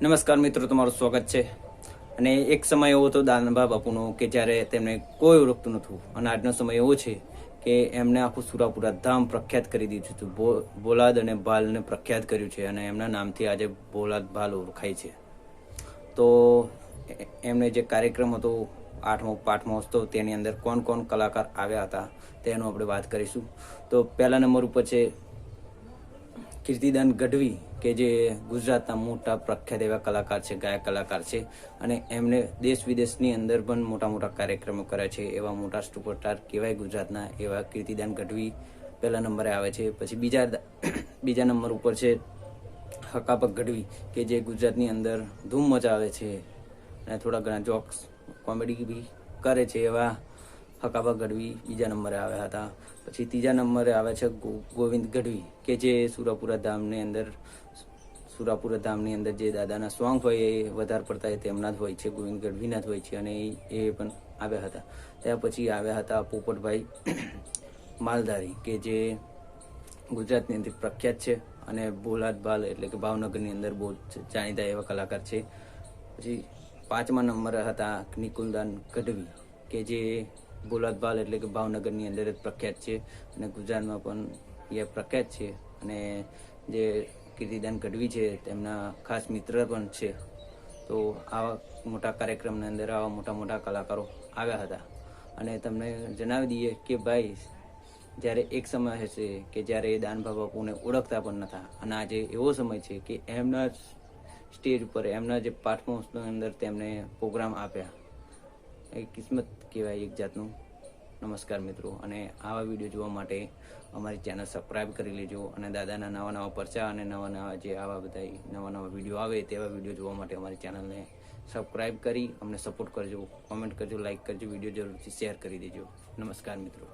નમસ્કાર મિત્રો, તમારું સ્વાગત છે. અને એક સમય એવો હતો દાનભા બાપુનો કે જ્યારે તેમને કોઈ ઓળખતું નહોતું, અને આજનો સમય એવો છે કે એમને આખું સુરાપુરા ધામ પ્રખ્યાત કરી દીધું હતું. બોલાદ અને ભાલને પ્રખ્યાત કર્યું છે, અને એમના નામથી આજે બોલાદ ભાલ ઓળખાય છે. તો એમને જે કાર્યક્રમ હતો 8મો પાઠમહોત્સવ, તેની અંદર કોણ કોણ કલાકાર આવ્યા હતા તેનું આપણે વાત કરીશું. તો પહેલા નંબર ઉપર છે કીર્તિદાન ગઢવી, કે જે ગુજરાતના મોટા પ્રખ્યાત એવા કલાકાર છે, ગાયક કલાકાર છે, અને એમને દેશ વિદેશની અંદર પણ મોટા મોટા કાર્યક્રમો કર્યા છે. એવા મોટા સુપરસ્ટાર કહેવાય ગુજરાતના, એવા કીર્તિદાન ગઢવી પહેલા નંબરે આવે છે. પછી બીજા નંબર ઉપર છે હકાપક ગઢવી, કે જે ગુજરાતની અંદર ધૂમ મચાવે છે અને થોડા ઘણા જોક્સ કોમેડી બી કરે છે. એવા હકાપક ગઢવી બીજા નંબરે આવ્યા હતા. પછી ત્રીજા નંબરે આવે છે ગોવિંદ ગઢવી, કે જે સુરાપુરા ધામની અંદર જે દાદાના સોંગ હોય એ વધારે પડતા એ તેમના જ હોય છે, ગોવિંદ ગઢવીના જ હોય છે, અને એ પણ આવ્યા હતા. ત્યાર પછી આવ્યા હતા પોપટભાઈ માલધારી, કે જે ગુજરાતની અંદર પ્રખ્યાત છે અને બોલાદ બાલ એટલે કે ભાવનગરની અંદર બહુ જાણીતા એવા કલાકાર છે. પછી 5મા નંબરે હતા નિકુલદાન ગઢવી, કે જે બોલાદ બાલ એટલે કે ભાવનગરની અંદર જ પ્રખ્યાત છે અને ગુજરાતમાં પણ એ પ્રખ્યાત છે. અને જે કીર્તિદાન ગઢવી છે તેમના ખાસ મિત્ર પણ છે. તો આવા મોટા કાર્યક્રમની અંદર આવા મોટા મોટા કલાકારો આવ્યા હતા. અને તમને જણાવી દઈએ કે ભાઈ, જ્યારે એક સમય હશે કે જ્યારે એ દાનભા બાપુને ઓળખતા પણ નહોતા, અને આજે એવો સમય છે કે એમના સ્ટેજ ઉપર એમના જે પાઠમહોત્સવની અંદર તેમને પ્રોગ્રામ આપ્યા. એ કિસ્મત કહેવાય એક જાતનું. નમસ્કાર મિત્રો, અને આવા વિડીયો જોવા માટે અમારી ચેનલ સબસ્ક્રાઈબ કરી લેજો, અને દાદાના નવા નવા પરચા અને નવા જે આવા બધા નવા વિડીયો આવે તેવા વિડીયો જોવા માટે અમારી ચેનલને સબસ્ક્રાઈબ કરી અમને સપોર્ટ કરજો, કોમેન્ટ કરજો, લાઈક કરજો, વિડીયો જરૂરથી શેર કરી દેજો. નમસ્કાર મિત્રો.